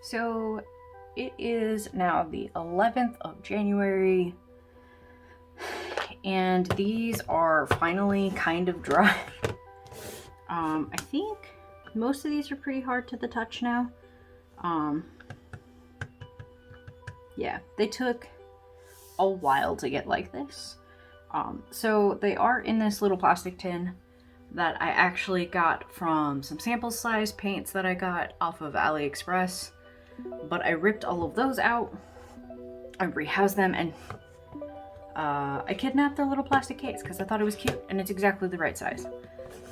So it is now the 11th of January, and these are finally kind of dry. I think most of these are pretty hard to the touch now. Yeah, they took a while to get like this. So they are in this little plastic tin that I actually got from some sample size paints that I got off of AliExpress. But I ripped all of those out, I rehoused them, and I kidnapped their little plastic case because I thought it was cute and it's exactly the right size.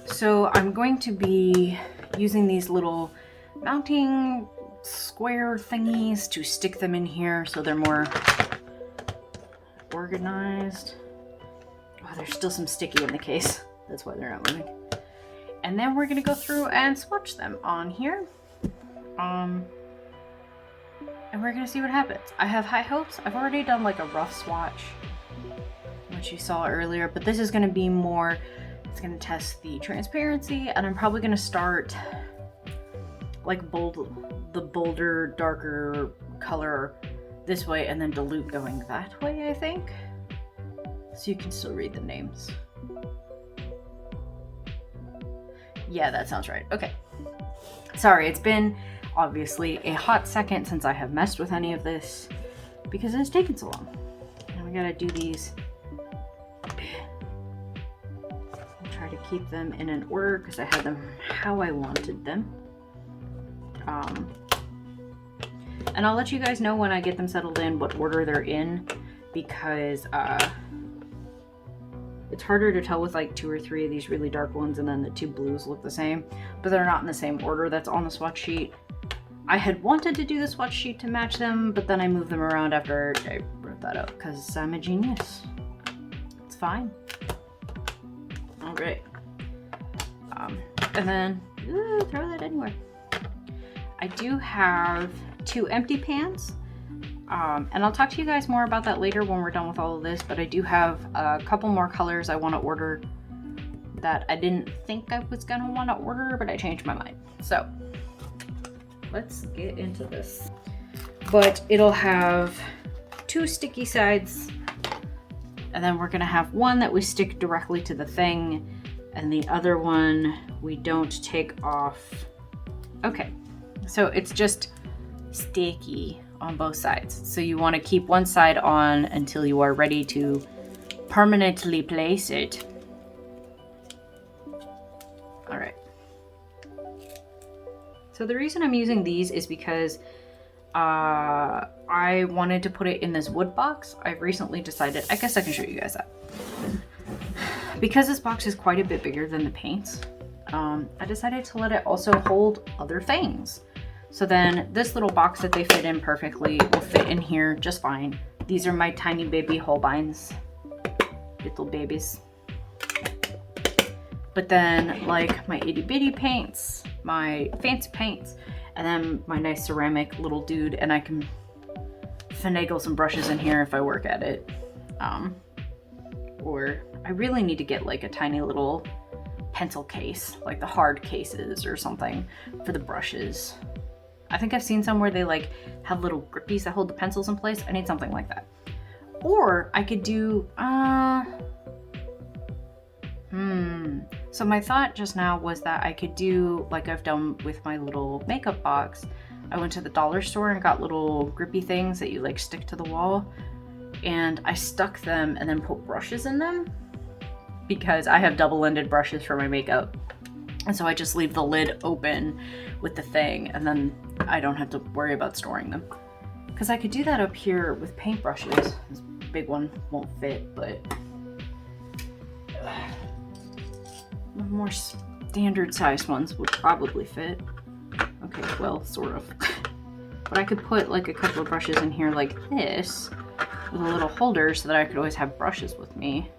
So I'm going to be using these little mounting square thingies to stick them in here so they're more organized. Oh, there's still some sticky in the case. That's why they're not moving. And then we're gonna go through and swatch them on here. And we're gonna see what happens. I have high hopes. I've already done like a rough swatch, which you saw earlier, but this is gonna be more, it's gonna test the transparency, and I'm probably gonna start like the bolder, darker color this way and then dilute going that way, I think. So you can still read the names. Yeah, that sounds right. Okay. Sorry, it's been obviously a hot second since I have messed with any of this because it's taken so long. And we gotta do these. I'll try to keep them in an order because I had them how I wanted them. And I'll let you guys know when I get them settled in what order they're in, because it's harder to tell with like 2 or 3 of these really dark ones and then the 2 blues look the same, but they're not in the same order that's on the swatch sheet. I had wanted to do the swatch sheet to match them, but then I moved them around after I wrote that up because I'm a genius. It's fine. All right. And then, throw that anywhere. I do have 2 empty pans. And I'll talk to you guys more about that later when we're done with all of this, but I do have a couple more colors I want to order that I didn't think I was going to want to order, but I changed my mind. So let's get into this. But it'll have 2 sticky sides, and then we're going to have one that we stick directly to the thing, and the other one we don't take off. Okay, so it's just sticky on both sides. So you want to keep one side on until you are ready to permanently place it. All right. So the reason I'm using these is because I wanted to put it in this wood box. I've recently decided, I guess I can show you guys that. Because this box is quite a bit bigger than the paints, I decided to let it also hold other things. So then this little box that they fit in perfectly will fit in here just fine. These are my tiny baby Holbeins, little babies. But then like my itty bitty paints, my fancy paints, and then my nice ceramic little dude, and I can finagle some brushes in here if I work at it. Or I really need to get like a tiny little pencil case, like the hard cases or something for the brushes. I think I've seen some where they like have little grippies that hold the pencils in place. I need something like that. Or I could do, so my thought just now was that I could do like I've done with my little makeup box. I went to the dollar store and got little grippy things that you like stick to the wall, and I stuck them and then put brushes in them because I have double-ended brushes for my makeup. And so I just leave the lid open with the thing, and then I don't have to worry about storing them. Because I could do that up here with paintbrushes. This big one won't fit, but more standard sized ones would probably fit. Okay, well, sort of. But I could put like a couple of brushes in here like this with a little holder so that I could always have brushes with me.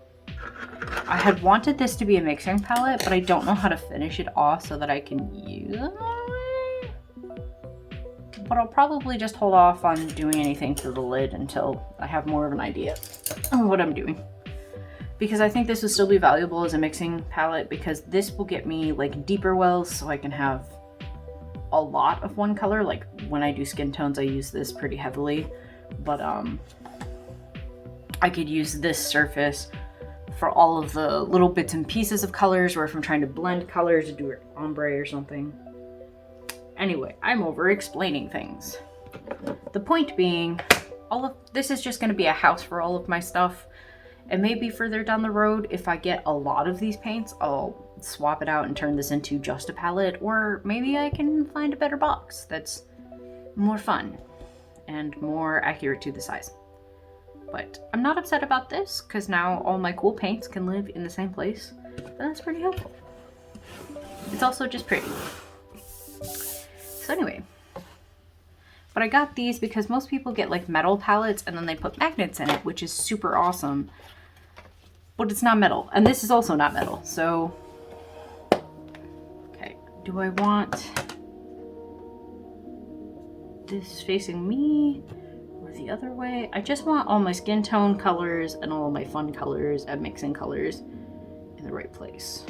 I had wanted this to be a mixing palette, but I don't know how to finish it off so that I can use it. But I'll probably just hold off on doing anything to the lid until I have more of an idea of what I'm doing. Because I think this would still be valuable as a mixing palette, because this will get me like deeper wells so I can have a lot of one color. Like when I do skin tones, I use this pretty heavily, but I could use this surface for all of the little bits and pieces of colors, or if I'm trying to blend colors to do an ombre or something. Anyway, I'm over explaining things. The point being, all of this is just going to be a house for all of my stuff, and maybe further down the road, if I get a lot of these paints, I'll swap it out and turn this into just a palette, or maybe I can find a better box that's more fun and more accurate to the size. But I'm not upset about this, because now all my cool paints can live in the same place, and that's pretty helpful. It's also just pretty. So anyway, but I got these because most people get like metal palettes and then they put magnets in it, which is super awesome, but it's not metal, and this is also not metal. So, okay, do I want this facing me or the other way? I just want all my skin tone colors and all my fun colors and mixing colors in the right place.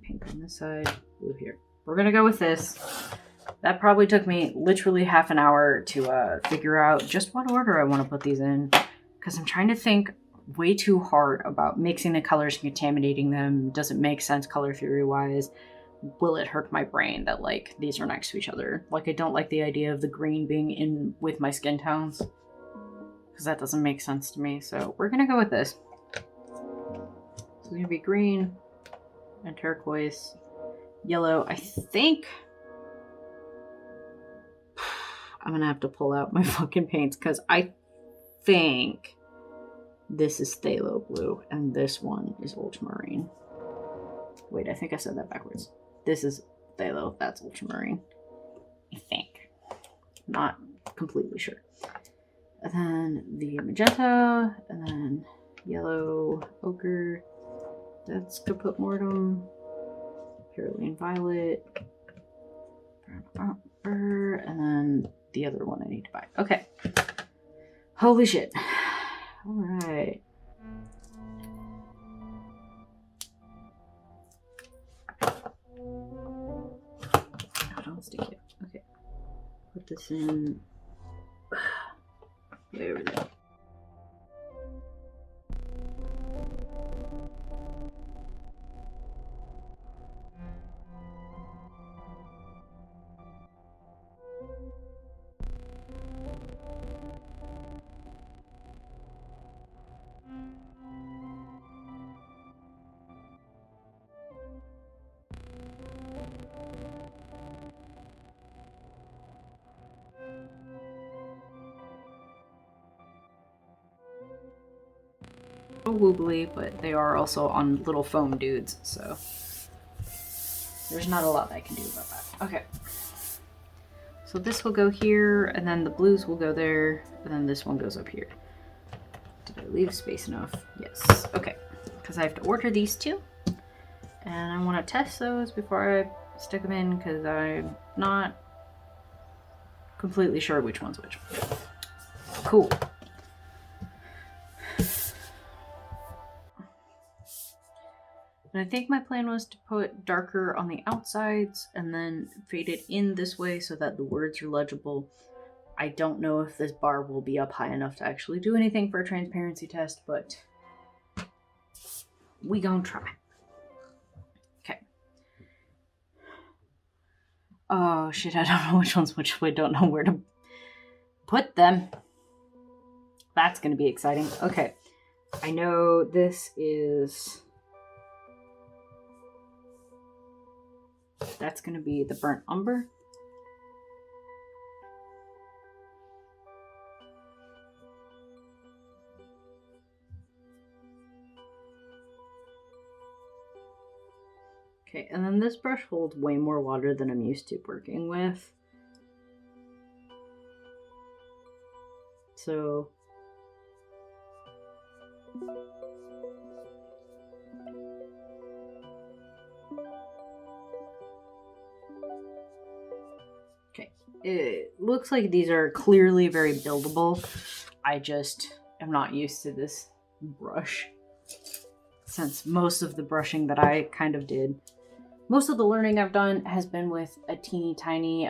Pink on this side, blue here. We're gonna go with this. That probably took me literally half an hour to figure out just what order I want to put these in, because I'm trying to think way too hard about mixing the colors and contaminating them. Does it make sense color theory wise? Will it hurt my brain that like these are next to each other? Like I don't like the idea of the green being in with my skin tones, because that doesn't make sense to me. So we're gonna go with this. So it's gonna be green and turquoise, yellow. I think I'm gonna have to pull out my fucking paints, because I think this is Phthalo Blue and this one is Ultramarine. Wait, I think I said that backwards. This is Phthalo, that's Ultramarine. I think. Not completely sure. And then the magenta, and then yellow, ochre, that's Cobalt Mortem, Perylene Violet, brown Umber, and then the other one I need to buy. Okay. Holy shit. Alright. Oh, don't stick it. Okay. Put this in way over there. wobbly, but they are also on little foam dudes, so there's not a lot I can do about that. Okay. So this will go here, and then the blues will go there, and then this one goes up here. Did I leave space enough? Yes. Okay. Because I have to order these two. And I want to test those before I stick them in, because I'm not completely sure which one's which. Cool. And I think my plan was to put darker on the outsides and then fade it in this way so that the words are legible. I don't know if this bar will be up high enough to actually do anything for a transparency test, but we gonna try. Okay. Oh shit, I don't know which one's which. I don't know where to put them. That's gonna be exciting. Okay. I know this is... That's going to be the burnt umber. Okay, and then this brush holds way more water than I'm used to working with. So... It looks like these are clearly very buildable. I just am not used to this brush, since most of the brushing that I kind of did, most of the learning I've done has been with a teeny tiny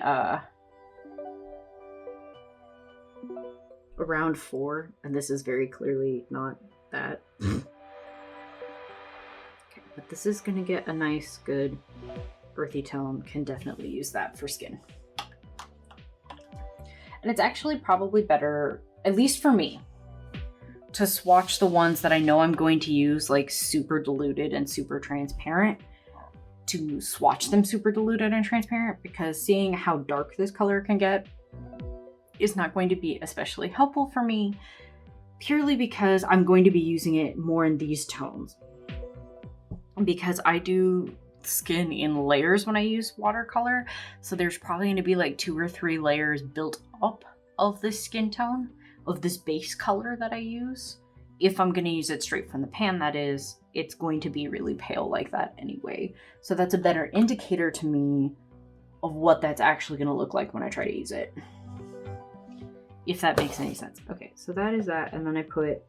around 4, and this is very clearly not that. Okay, but this is going to get a nice, good earthy tone. Can definitely use that for skin. And it's actually probably better, at least for me, to swatch the ones that I know I'm going to use like super diluted and super transparent, to swatch them super diluted and transparent, because seeing how dark this color can get is not going to be especially helpful for me, purely because I'm going to be using it more in these tones. Because I do skin in layers when I use watercolor, so there's probably going to be like 2 or 3 layers built up of this skin tone, of this base color that I use. If I'm going to use it straight from the pan, that is, it's going to be really pale like that anyway. So that's a better indicator to me of what that's actually going to look like when I try to use it. If that makes any sense. Okay, so that is that, and then I put,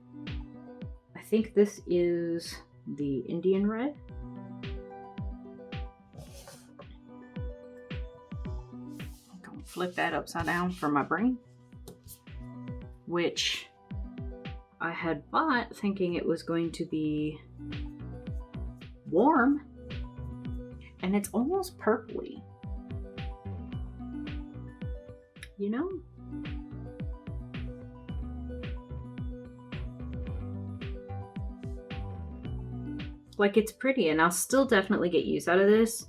I think this is the Indian red. Flip that upside down for my brain, which I had bought thinking it was going to be warm, and it's almost purpley, you know? Like, it's pretty, and I'll still definitely get use out of this,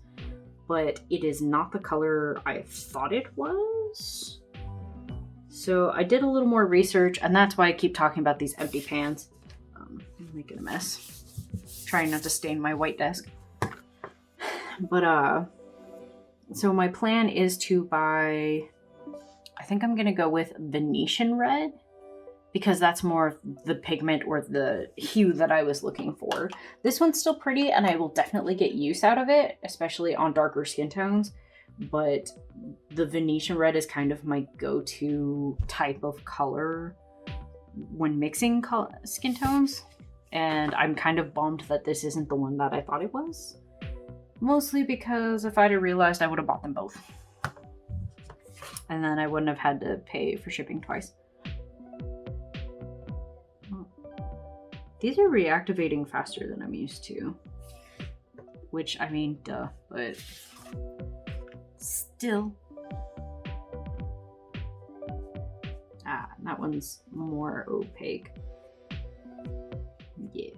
but it is not the color I thought it was. So I did a little more research, and that's why I keep talking about these empty pans. I'm making a mess. Trying not to stain my white desk. But, so my plan is to buy, I think I'm gonna go with Venetian red, because that's more of the pigment or the hue that I was looking for. This one's still pretty, and I will definitely get use out of it, especially on darker skin tones. But the Venetian red is kind of my go-to type of color when mixing skin tones. And I'm kind of bummed that this isn't the one that I thought it was. Mostly because if I'd have realized, I would have bought them both. And then I wouldn't have had to pay for shipping twice. These are reactivating faster than I'm used to. Which, I mean, duh, but still. Ah, that one's more opaque. Yeah.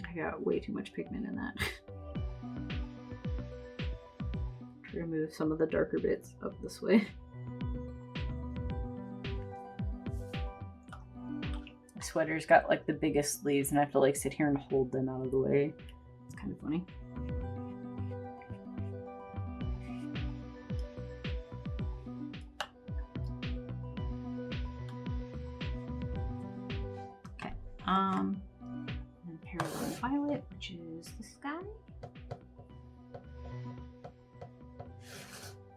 I got way too much pigment in that. We're gonna move some of the darker bits up this way. The sweater's got like the biggest sleeves and I have to like sit here and hold them out of the way. It's kind of funny. Okay, and Perylene Violet, which is this guy.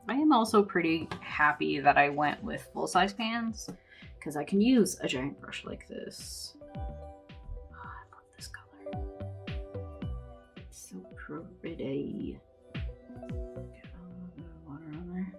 I am also pretty happy that I went with full-size pans because I can use a giant brush like this. Oh, I love this color. It's so pretty. Get a little bit of water on there.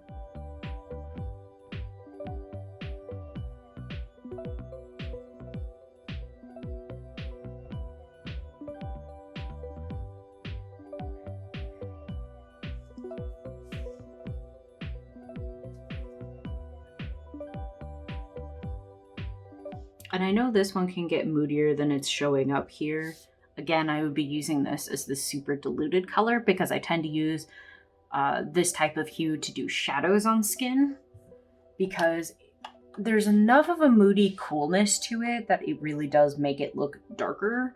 And I know this one can get moodier than it's showing up here. Again, I would be using this as the super diluted color because I tend to use this type of hue to do shadows on skin because there's enough of a moody coolness to it that it really does make it look darker.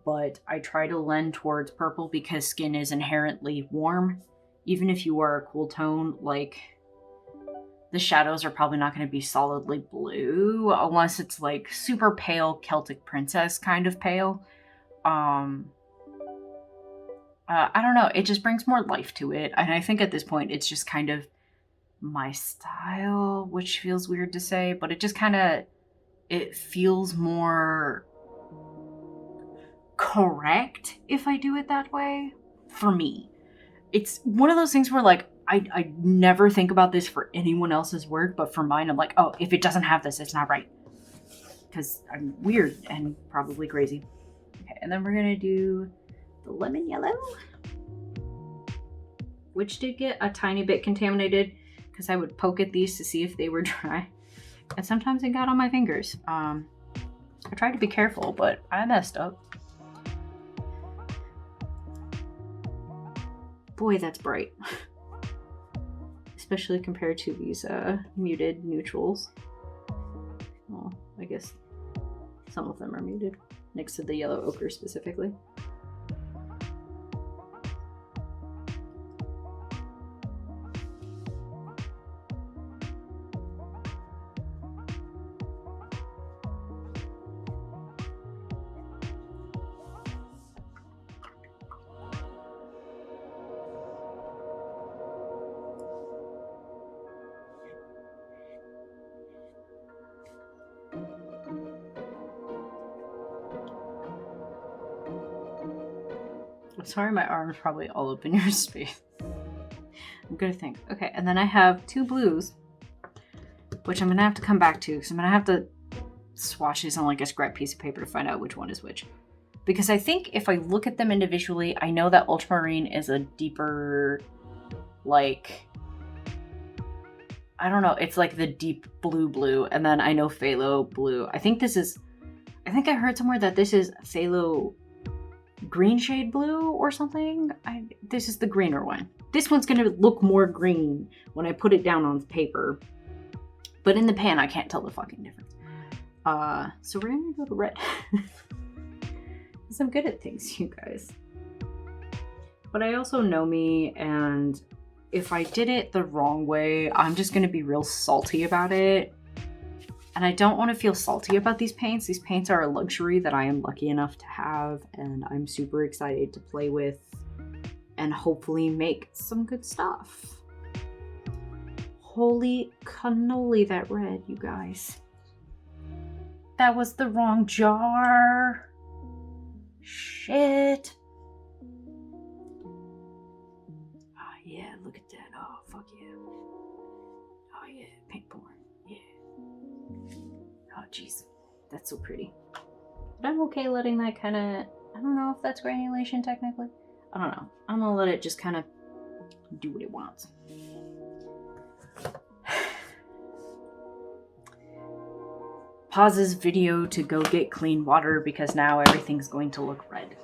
But I try to lend towards purple because skin is inherently warm. Even if you are a cool tone, like the shadows are probably not going to be solidly blue unless it's like super pale Celtic princess kind of pale. I don't know. It just brings more life to it. And I think at this point it's just kind of my style, which feels weird to say, but it just kind of, it feels more correct if I do it that way for me. It's one of those things where like, I never think about this for anyone else's work, but for mine, I'm like, oh, if it doesn't have this, it's not right. Because I'm weird and probably crazy. Okay, and then we're going to do the lemon yellow, which did get a tiny bit contaminated because I would poke at these to see if they were dry. And sometimes it got on my fingers. I tried to be careful, but I messed up. Boy, that's bright. Especially compared to these muted neutrals. Well, I guess some of them are muted, next to the yellow ochre specifically. Sorry, my arm's probably all up in your space. I'm gonna think. Okay, and then I have two blues, which I'm gonna have to come back to because I'm gonna have to swatch these on like a scrap piece of paper to find out which one is which. Because I think if I look at them individually, I know that Ultramarine is a deeper, like, I don't know, it's like the deep blue, and then I know Phthalo Blue. I think I heard somewhere that this is Phthalo green shade blue or something. This is the greener one. This one's gonna look more green when I put it down on paper, but in the pan I can't tell the fucking difference. So we're gonna go to red. Because I'm good at things, you guys. But I also know me, and if I did it the wrong way, I'm just gonna be real salty about it. And I don't want to feel salty about these paints. These paints are a luxury that I am lucky enough to have, and I'm super excited to play with and hopefully make some good stuff. Holy cannoli, that red, you guys. That was the wrong jar. Shit. Oh yeah, look at that. Oh, fuck yeah. Oh yeah, paint porn. Yeah. Oh, jeez. That's so pretty. But I'm okay letting that kind of... I don't know if that's granulation technically. I don't know. I'm gonna let it just kind of do what it wants. Pause this video to go get clean water because now everything's going to look red.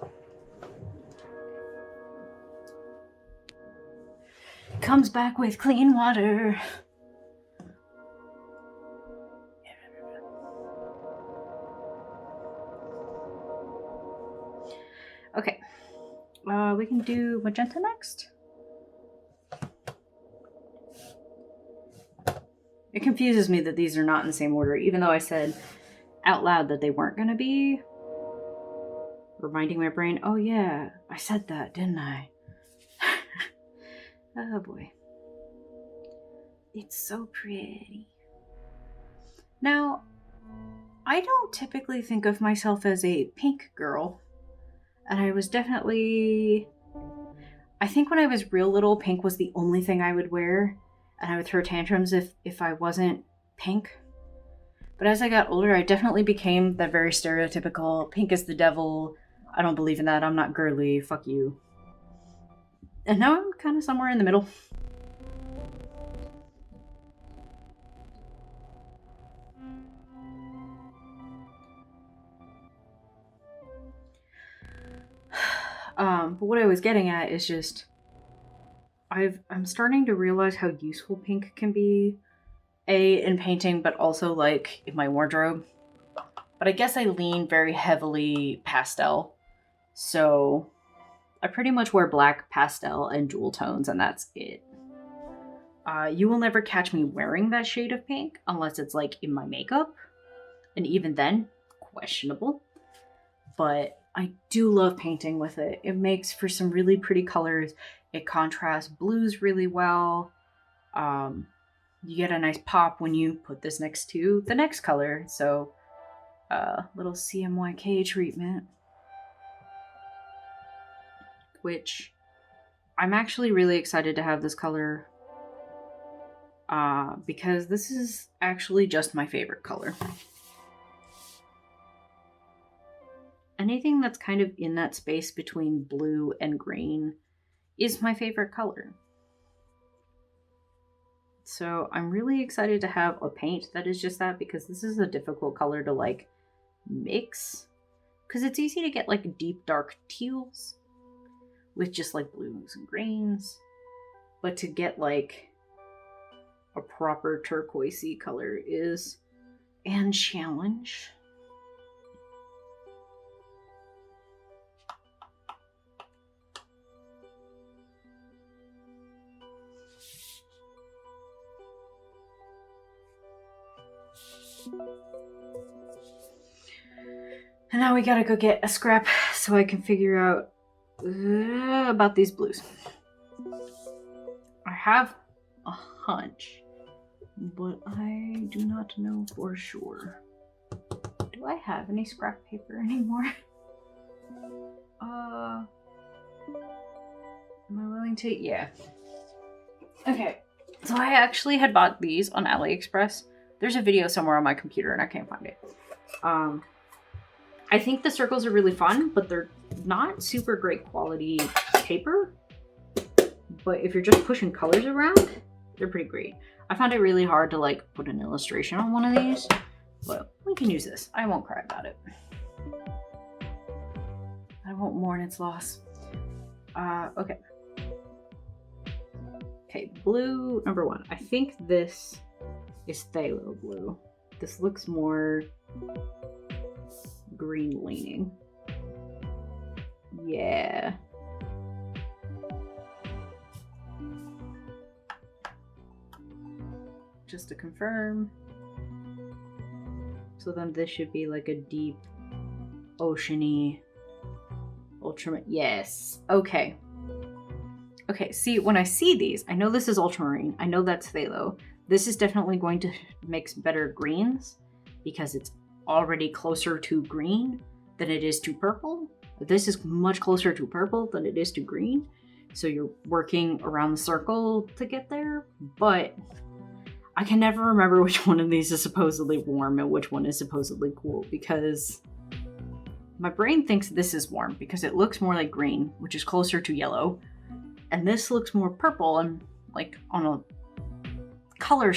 comes back with clean water. Okay, we can do magenta next. It confuses me that these are not in the same order, even though I said out loud that they weren't going to be. Reminding my brain, oh yeah, I said that, didn't I? Oh boy. It's so pretty. Now, I don't typically think of myself as a pink girl. And I was definitely... I think when I was real little, pink was the only thing I would wear. And I would throw tantrums if I wasn't pink. But as I got older, I definitely became that very stereotypical, pink is the devil, I don't believe in that, I'm not girly, fuck you. And now I'm kind of somewhere in the middle. But what I was getting at is just, I'm starting to realize how useful pink can be, in painting, but also like in my wardrobe. But I guess I lean very heavily pastel, so I pretty much wear black, pastel, and jewel tones, and that's it. You will never catch me wearing that shade of pink unless it's like in my makeup, and even then, questionable. But I do love painting with it. It makes for some really pretty colors. It contrasts blues really well. You get a nice pop when you put this next to the next color. So, little CMYK treatment. Which, I'm actually really excited to have this color. Because this is actually just my favorite color. Anything that's kind of in that space between blue and green is my favorite color. So I'm really excited to have a paint that is just that, because this is a difficult color to like mix. Because it's easy to get like deep dark teals with just like blues and greens. But to get like a proper turquoisey color is a challenge. And now we gotta go get a scrap so I can figure out about these blues. I have a hunch, but I do not know for sure. Do I have any scrap paper anymore? Am I willing to? Yeah. Okay, so I actually had bought these on AliExpress. There's a video somewhere on my computer and I can't find it. I think the circles are really fun, but they're not super great quality paper. But if you're just pushing colors around, they're pretty great. I found it really hard to like put an illustration on one of these, but we can use this. I won't cry about it. I won't mourn its loss. Okay. Okay, blue number one. I think this is Phthalo Blue. This looks more green leaning. Yeah. Just to confirm. So then this should be like a deep oceany ultramarine. Yes. Okay. Okay, see, when I see these, I know this is ultramarine. I know that's phthalo. This is definitely going to mix better greens because it's already closer to green than it is to purple. This is much closer to purple than it is to green. So you're working around the circle to get there, but I can never remember which one of these is supposedly warm and which one is supposedly cool, because my brain thinks this is warm because it looks more like green, which is closer to yellow. And this looks more purple, and like on a color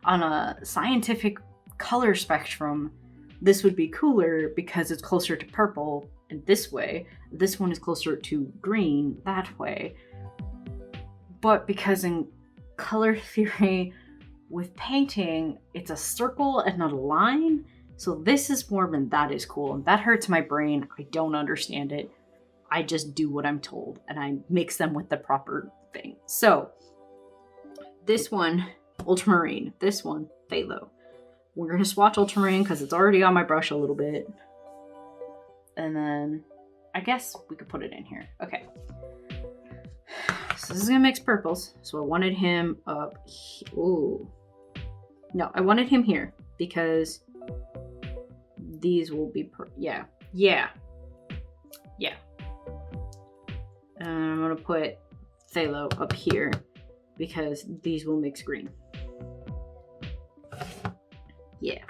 on a scientific color spectrum, this would be cooler because it's closer to purple in this way. This one is closer to green that way. But because in color theory with painting, it's a circle and not a line. So this is warm and that is cool. And that hurts my brain. I don't understand it. I just do what I'm told and I mix them with the proper thing. So this one, Ultramarine. This one, Phthalo. We're going to swatch Ultramarine because it's already on my brush a little bit. And then I guess we could put it in here. Okay. So this is going to mix purples. So I wanted him up here. Ooh. No, I wanted him here because these will be, yeah. And I'm going to put Phthalo up here because these will mix green. Yeah.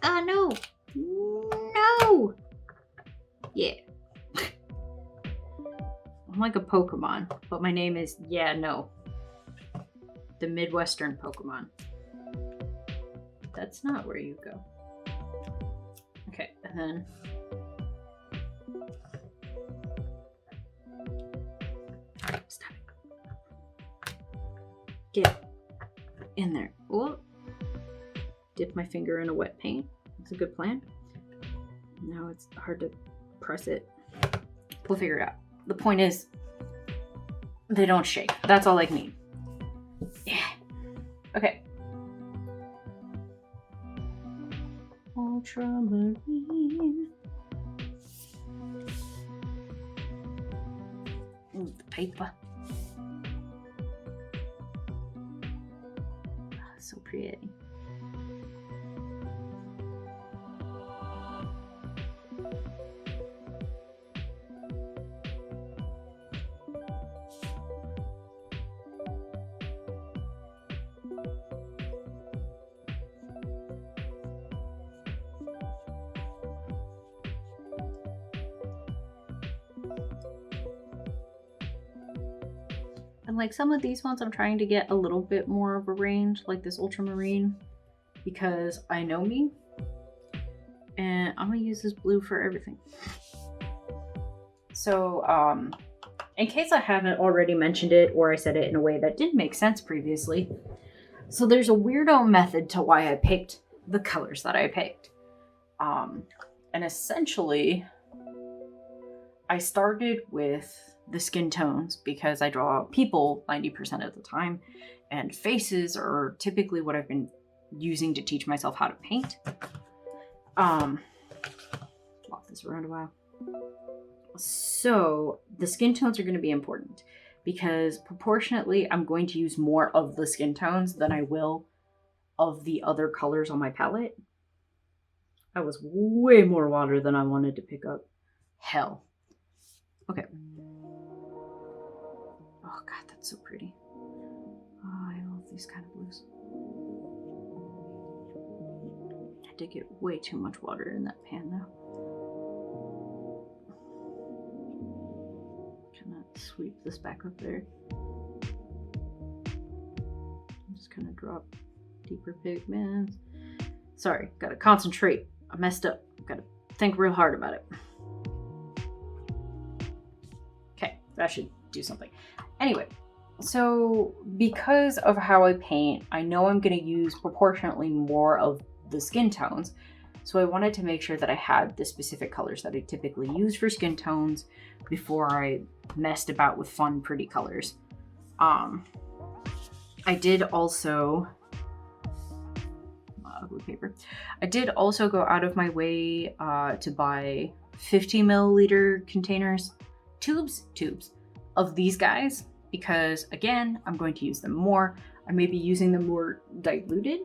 No. No. Yeah. I'm like a Pokemon, but my name is No. The Midwestern Pokemon. That's not where you go. Okay, and then stop it. Get in there. Oh. Dip my finger in a wet paint. That's a good plan. Now it's hard to press it. We'll figure it out. The point is, they don't shake. That's all I need. Yeah. Okay. Ultramarine. Ooh, the paper. Oh, so pretty. And like some of these ones, I'm trying to get a little bit more of a range, like this Ultramarine, because I know me, and I'm gonna use this blue for everything. So, in case I haven't already mentioned it, or I said it in a way that didn't make sense previously, so there's a weirdo method to why I picked the colors that I picked. And essentially, I started with the skin tones because I draw people 90% of the time, and faces are typically what I've been using to teach myself how to paint. Walk this around a while. So the skin tones are going to be important because proportionately I'm going to use more of the skin tones than I will of the other colors on my palette. That was way more water than I wanted to pick up. Hell. Okay. Oh god, that's so pretty. Oh, I love these kind of blues. I did get way too much water in that pan though. Gonna sweep this back up there. I'm just gonna drop deeper pigments. Sorry, gotta concentrate. I messed up. Gotta think real hard about it. Okay, that should do something. Anyway, so because of how I paint, I know I'm going to use proportionately more of the skin tones. So I wanted to make sure that I had the specific colors that I typically use for skin tones before I messed about with fun, pretty colors. I did also... ugly paper. I did also go out of my way to buy 50 milliliter containers, tubes of these guys, because again, I'm going to use them more. I may be using them more diluted,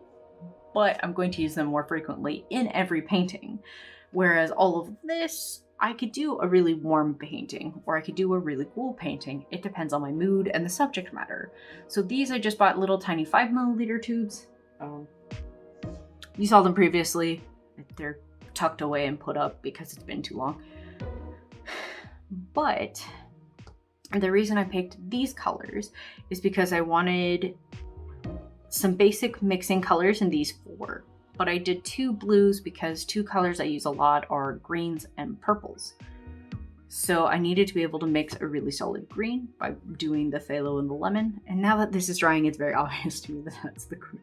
but I'm going to use them more frequently in every painting. Whereas all of this, I could do a really warm painting, or I could do a really cool painting. It depends on my mood and the subject matter. So these I just bought little tiny 5 milliliter tubes. You saw them previously. They're tucked away and put up because it's been too long. But the reason I picked these colors is because I wanted some basic mixing colors in these 4. But I did 2 blues because 2 colors I use a lot are greens and purples. So I needed to be able to mix a really solid green by doing the phthalo and the lemon. And now that this is drying, it's very obvious to me that that's the green.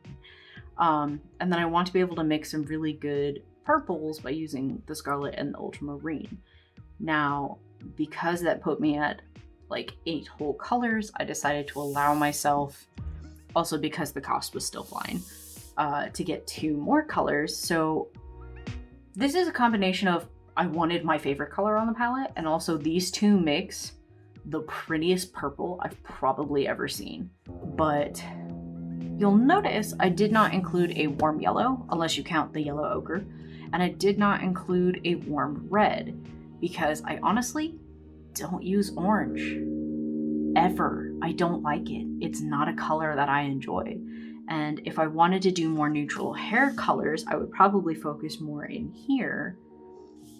And then I want to be able to mix some really good purples by using the Scarlet and the Ultramarine. Now, because that put me at like 8 whole colors, I decided to allow myself, also because the cost was still flying, to get 2 more colors. So this is a combination of, I wanted my favorite color on the palette, and also these 2 mix the prettiest purple I've probably ever seen. But you'll notice I did not include a warm yellow, unless you count the yellow ochre, and I did not include a warm red, because I honestly don't use orange ever. I don't like it. It's not a color that I enjoy. And if I wanted to do more neutral hair colors, I would probably focus more in here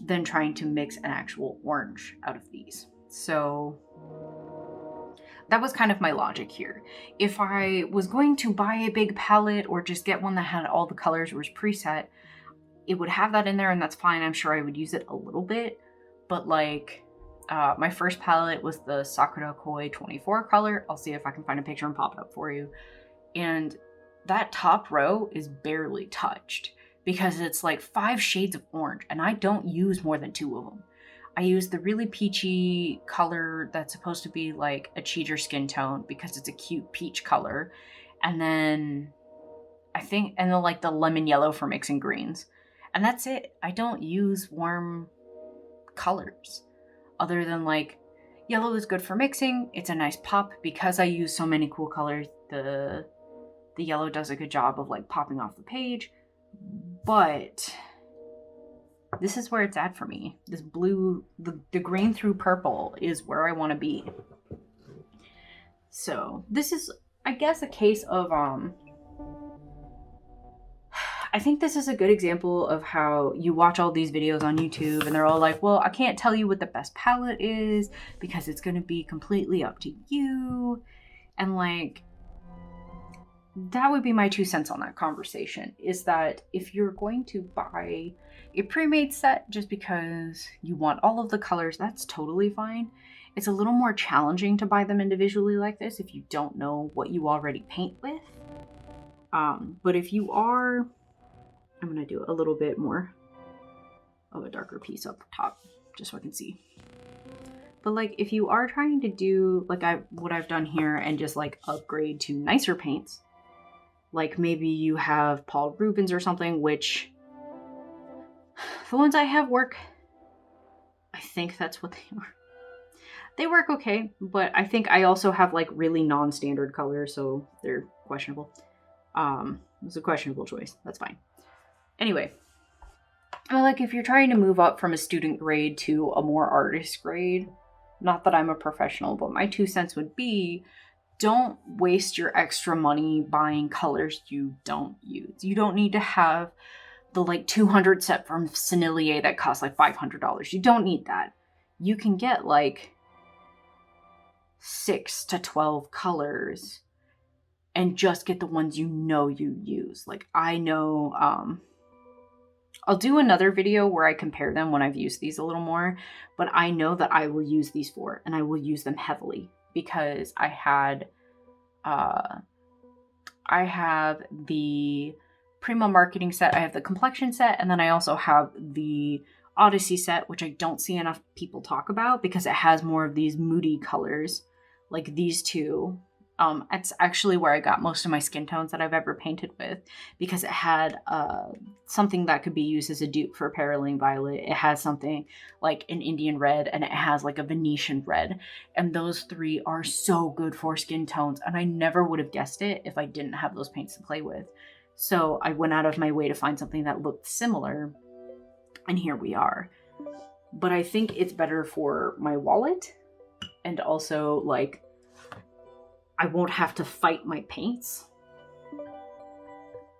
than trying to mix an actual orange out of these. So that was kind of my logic here. If I was going to buy a big palette or just get one that had all the colors or was preset, it would have that in there, and that's fine. I'm sure I would use it a little bit, but like my first palette was the Sakura Koi 24 color. I'll see if I can find a picture and pop it up for you. And that top row is barely touched because it's like 5 shades of orange, and I don't use more than 2 of them. I use the really peachy color that's supposed to be like a cheater skin tone because it's a cute peach color. And then and then like the lemon yellow for mixing greens. And that's it. I don't use warm colors other than like yellow is good for mixing. It's a nice pop because I use so many cool colors. The yellow does a good job of like popping off the page, but this is where it's at for me. This blue, the green through purple is where I want to be. So this is, I guess, a case of, I think this is a good example of how you watch all these videos on YouTube and they're all like, well, I can't tell you what the best palette is because it's going to be completely up to you. And like, that would be my 2 cents on that conversation, is that if you're going to buy a pre-made set just because you want all of the colors, that's totally fine. It's a little more challenging to buy them individually like this if you don't know what you already paint with. But if you are, I'm going to do a little bit more of a darker piece up top just so I can see. But like if you are trying to do like what I've done here and just like upgrade to nicer paints, like maybe you have Paul Rubens or something, which the ones I have work, I think that's what they are. They work okay, but I think I also have like really non-standard colors, so they're questionable. It's a questionable choice. That's fine. Anyway, like if you're trying to move up from a student grade to a more artist grade, not that I'm a professional, but my 2 cents would be, don't waste your extra money buying colors you don't use. You don't need to have the like 200 set from Sennelier that costs like $500. You don't need that. You can get like 6 to 12 colors and just get the ones you know you use. Like I know, I'll do another video where I compare them when I've used these a little more, but I know that I will use these for, and I will use them heavily because I have the Primo marketing set, I have the complexion set, and then I also have the Odyssey set, which I don't see enough people talk about because it has more of these moody colors like these 2. It's actually where I got most of my skin tones that I've ever painted with because it had something that could be used as a dupe for Perylene Violet. It has something like an Indian red, and it has like a Venetian red. And those 3 are so good for skin tones, and I never would have guessed it if I didn't have those paints to play with. So I went out of my way to find something that looked similar, and here we are. But I think it's better for my wallet, and also like I won't have to fight my paints.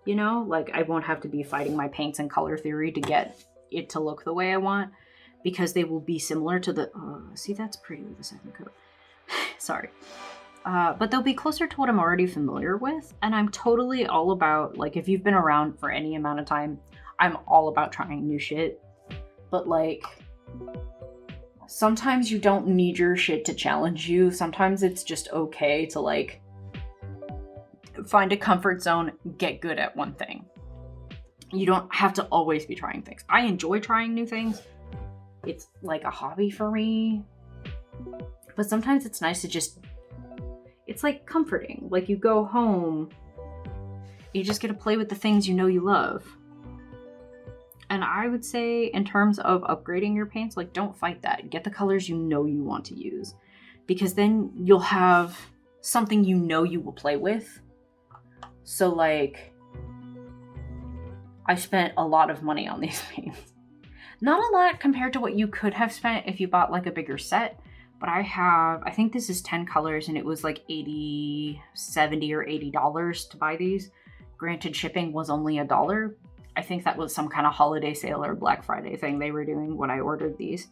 You know, like I won't have to be fighting my paints in color theory to get it to look the way I want, because they will be similar to the, see, that's pretty with the second coat. Sorry. But they'll be closer to what I'm already familiar with. And I'm totally all about, like, if you've been around for any amount of time, I'm all about trying new shit. But like, sometimes you don't need your shit to challenge you. Sometimes it's just okay to like find a comfort zone, get good at one thing. You don't have to always be trying things. I enjoy trying new things. It's like a hobby for me. But sometimes it's nice to just, it's like comforting. Like you go home, you just get to play with the things you know you love. And I would say in terms of upgrading your paints, like don't fight that. Get the colors you know you want to use. Because then you'll have something you know you will play with. So like, I spent a lot of money on these paints. Not a lot compared to what you could have spent if you bought like a bigger set. But I think this is 10 colors and it was like $80, $70 or $80 to buy these. Granted, shipping was only $1. I think that was some kind of holiday sale or Black Friday thing they were doing when I ordered these.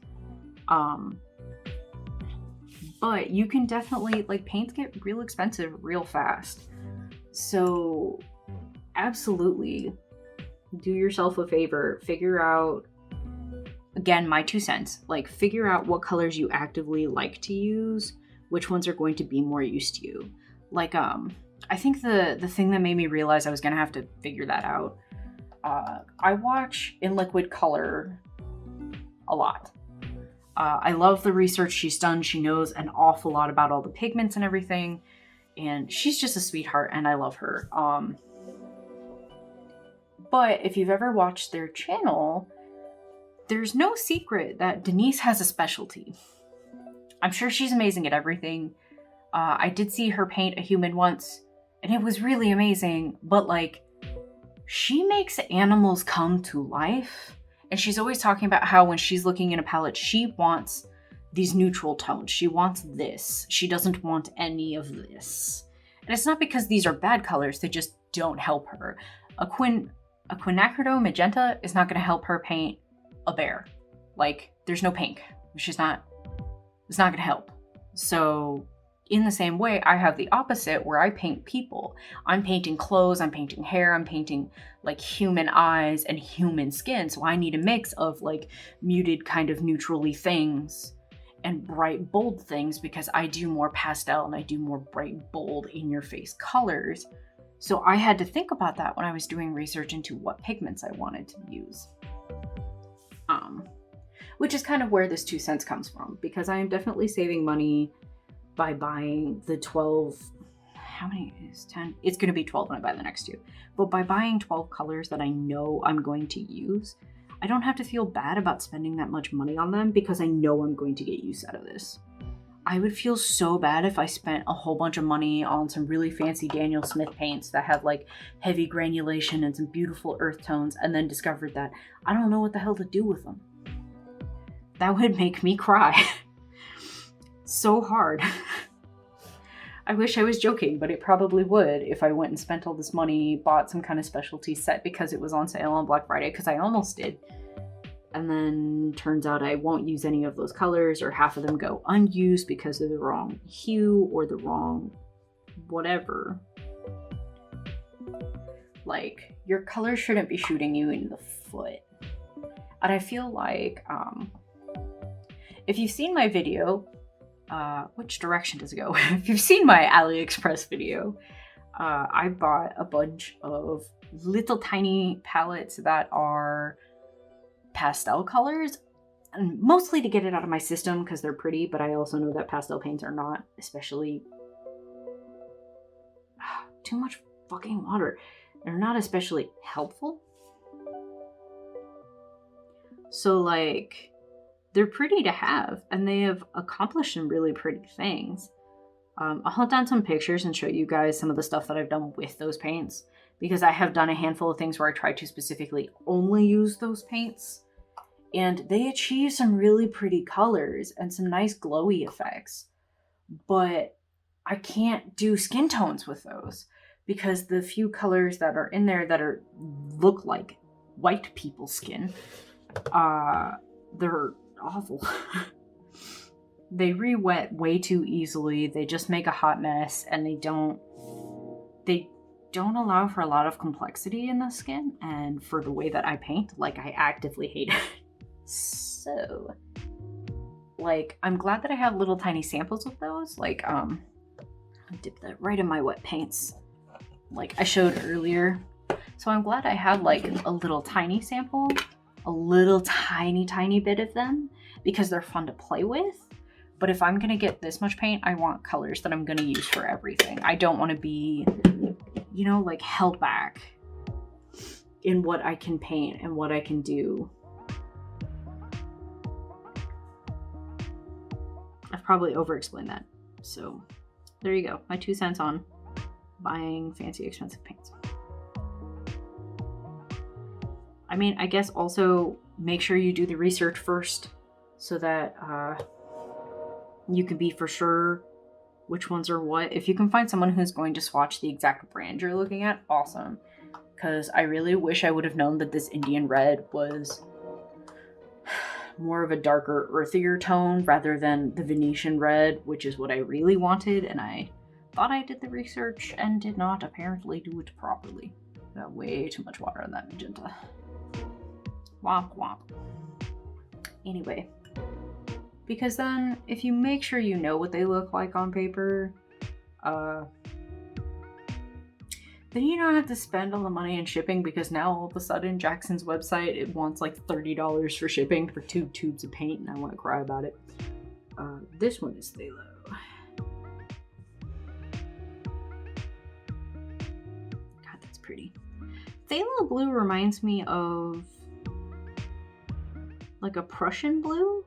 But you can definitely, like, paints get real expensive real fast. So absolutely do yourself a favor, figure out, again, my 2 cents, like figure out what colors you actively like to use, which ones are going to be more use to you. Like, I think the thing that made me realize I was gonna have to figure that out, I watch In Liquid Color a lot. I love the research she's done. She knows an awful lot about all the pigments and everything, and she's just a sweetheart and I love her. But if you've ever watched their channel, there's no secret that Denise has a specialty. I'm sure she's amazing at everything. I did see her paint a human once, and it was really amazing, but like, she makes animals come to life. And she's always talking about how when she's looking in a palette, she wants these neutral tones. She wants this. She doesn't want any of this. And it's not because these are bad colors, they just don't help her. A Quinaquidome Magenta is not gonna help her paint a bear. Like, there's no pink. It's not gonna help. So in the same way, I have the opposite where I paint people. I'm painting clothes, I'm painting hair, I'm painting like human eyes and human skin. So I need a mix of like muted kind of neutrally things and bright bold things because I do more pastel and I do more bright bold in your face colors. So I had to think about that when I was doing research into what pigments I wanted to use. Which is kind of where this 2 cents comes from, because I am definitely saving money by buying the 12, how many is 10? It's going to be 12 when I buy the next 2. But by buying 12 colors that I know I'm going to use, I don't have to feel bad about spending that much money on them because I know I'm going to get use out of this. I would feel so bad if I spent a whole bunch of money on some really fancy Daniel Smith paints that have like heavy granulation and some beautiful earth tones and then discovered that I don't know what the hell to do with them. That would make me cry. So hard. I wish I was joking, but it probably would if I went and spent all this money, bought some kind of specialty set because it was on sale on Black Friday, because I almost did. And then turns out I won't use any of those colors, or half of them go unused because they're the wrong hue or the wrong whatever. Like, your colors shouldn't be shooting you in the foot. And I feel like, if you've seen my video, which direction does it go? If you've seen my AliExpress video, I bought a bunch of little tiny palettes that are pastel colors, and mostly to get it out of my system because they're pretty, but I also know that pastel paints are not, especially too much fucking water. They're not especially helpful. So like, they're pretty to have, and they have accomplished some really pretty things. I'll hunt down some pictures and show you guys some of the stuff that I've done with those paints, because I have done a handful of things where I try to specifically only use those paints, and they achieve some really pretty colors and some nice glowy effects. But I can't do skin tones with those, because the few colors that are in there that look like white people's skin, they're awful. They re-wet way too easily. They just make a hot mess, and they don't allow for a lot of complexity in the skin, and for the way that I paint, like, I actively hate it. So like, I'm glad that I have little tiny samples of those. Like, I dipped that right in my wet paints, like I showed earlier. So I'm glad I have like a little tiny sample, a little tiny bit of them, because they're fun to play with. But if I'm gonna get this much paint, I want colors that I'm gonna use for everything. I don't want to be, you know, like held back in what I can paint and what I can do. I've probably over-explained that. So there you go, my 2 cents on buying fancy expensive paints. I mean, I guess also make sure you do the research first so that you can be for sure which ones are what. If you can find someone who's going to swatch the exact brand you're looking at, awesome. Because I really wish I would have known that this Indian red was more of a darker, earthier tone rather than the Venetian red, which is what I really wanted, and I thought I did the research and did not apparently do it properly. Got way too much water on that magenta. Womp womp. Anyway, because then if you make sure you know what they look like on paper, then you don't have to spend all the money in shipping, because now all of a sudden Jackson's website, it wants like $30 for shipping for 2 tubes of paint, and I want to cry about it. This one is Phthalo. God, that's pretty. Phthalo Blue reminds me of like a Prussian blue?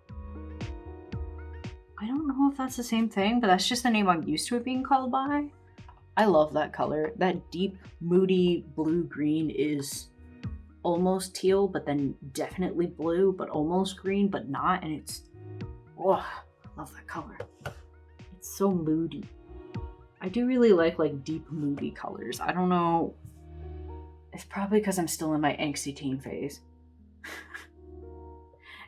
I don't know if that's the same thing, but that's just the name I'm used to it being called by. I love that color. That deep, moody blue-green is almost teal, but then definitely blue, but almost green, but not. And it's, oh, I love that color. It's so moody. I do really like deep, moody colors. I don't know. It's probably because I'm still in my angsty teen phase.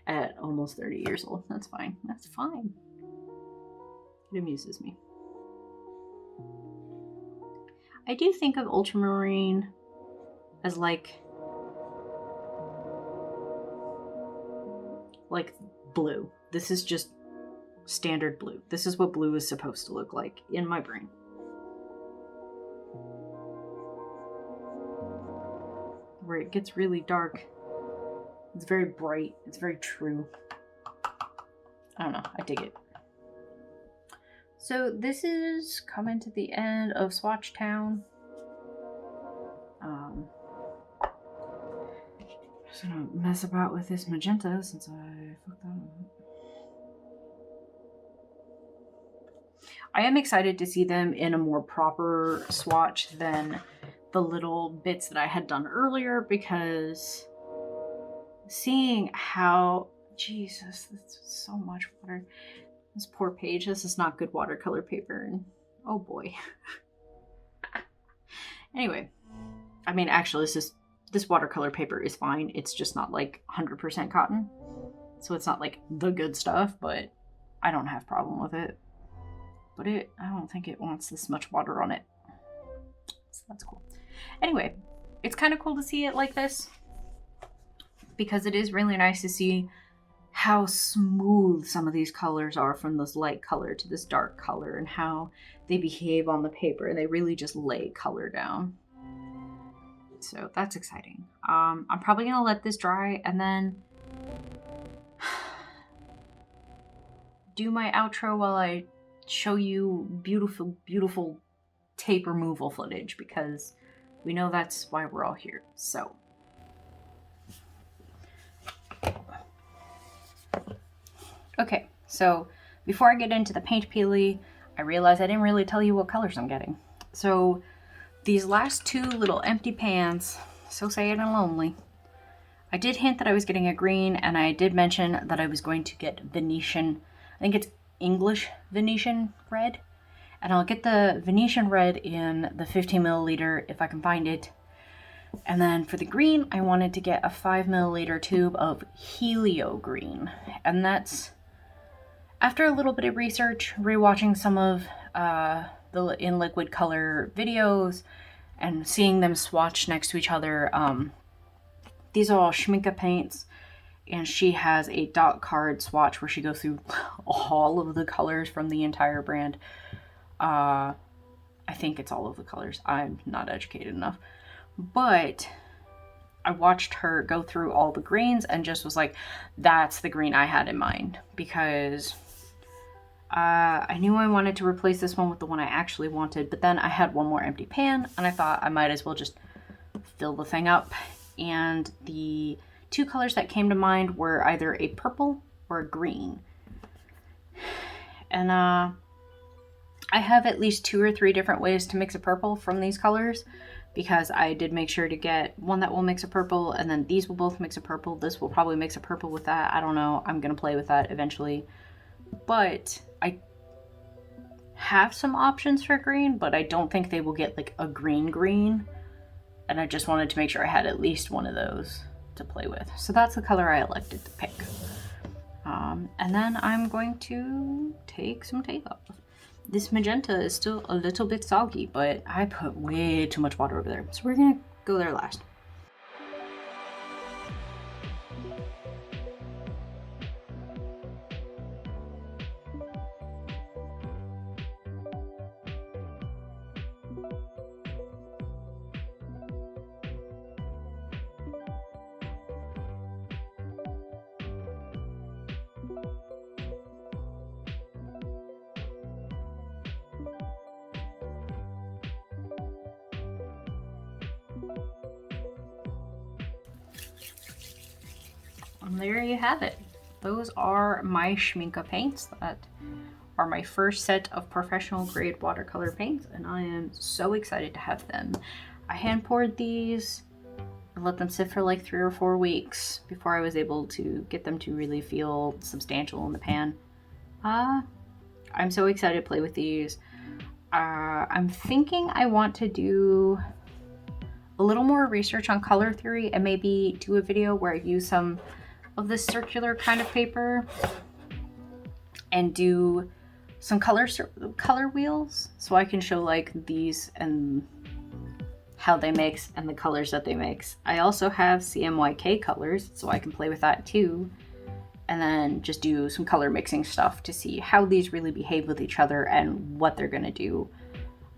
At almost 30 years old. That's fine. That's fine. It amuses me. I do think of ultramarine as like blue. This is just standard blue. This is what blue is supposed to look like in my brain. Where it gets really dark. It's very bright. It's very true. I don't know. I dig it. So this is coming to the end of Swatch Town. Just gonna mess about with this magenta since I fucked that up. I am excited to see them in a more proper swatch than the little bits that I had done earlier, because seeing how, Jesus, that's so much water. This poor page, this is not good watercolor paper, and oh boy. Anyway, I mean, actually, this watercolor paper is fine. It's just not like 100% cotton. So it's not like the good stuff, but I don't have a problem with it. But I don't think it wants this much water on it. So that's cool. Anyway, it's kind of cool to see it like this, because it is really nice to see how smooth some of these colors are, from this light color to this dark color, and how they behave on the paper. They really just lay color down. So that's exciting. I'm probably gonna let this dry and then do my outro while I show you beautiful, beautiful tape removal footage, because we know that's why we're all here. So okay, so before I get into the paint peely, I realized I didn't really tell you what colors I'm getting. So these last 2 little empty pans, so sad and lonely, I did hint that I was getting a green, and I did mention that I was going to get Venetian, I think it's English Venetian red, and I'll get the Venetian red in the 15 milliliter if I can find it. And then for the green, I wanted to get a 5 milliliter tube of Helio Green, and that's after a little bit of research, rewatching some of the in liquid color videos and seeing them swatch next to each other. These are all Schmincke paints, and she has a dot card swatch where she goes through all of the colors from the entire brand. I think it's all of the colors. I'm not educated enough. But I watched her go through all the greens and just was like, that's the green I had in mind. Because I knew I wanted to replace this one with the one I actually wanted. But then I had one more empty pan, and I thought I might as well just fill the thing up. And the two colors that came to mind were either a purple or a green. And I have at least 2 or 3 different ways to mix a purple from these colors, because I did make sure to get one that will mix a purple, and then these will both mix a purple. This will probably mix a purple with that. I don't know. I'm going to play with that eventually. But I have some options for green, but I don't think they will get like a green. And I just wanted to make sure I had at least one of those to play with. So that's the color I elected to pick. And then I'm going to take some tape off. This magenta is still a little bit soggy, but I put way too much water over there. So we're gonna go there last. And there you have it. Those are my Schmincke paints that are my first set of professional grade watercolor paints, and I am so excited to have them. I hand poured these and let them sit for like 3 or 4 weeks before I was able to get them to really feel substantial in the pan. I'm so excited to play with these. I'm thinking I want to do a little more research on color theory and maybe do a video where I use some of this circular kind of paper and do some color wheels so I can show like these and how they mix and the colors that they mix. I also have CMYK colors, so I can play with that too, and then just do some color mixing stuff to see how these really behave with each other and what they're gonna do.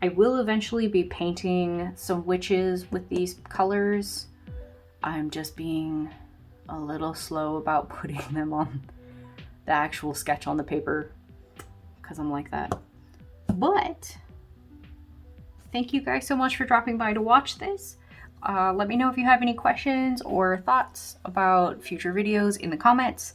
I will eventually be painting some witches with these colors. I'm just being a little slow about putting them on the actual sketch on the paper because I'm like that. But thank you guys so much for dropping by to watch this. Let me know if you have any questions or thoughts about future videos in the comments.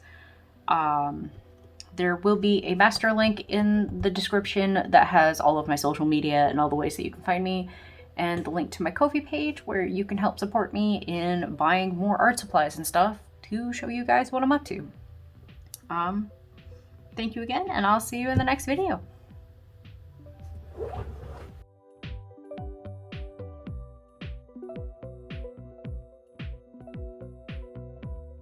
There will be a master link in the description that has all of my social media and all the ways that you can find me, and the link to my Ko-fi page where you can help support me in buying more art supplies and stuff to show you guys what I'm up to. Thank you again, and I'll see you in the next video.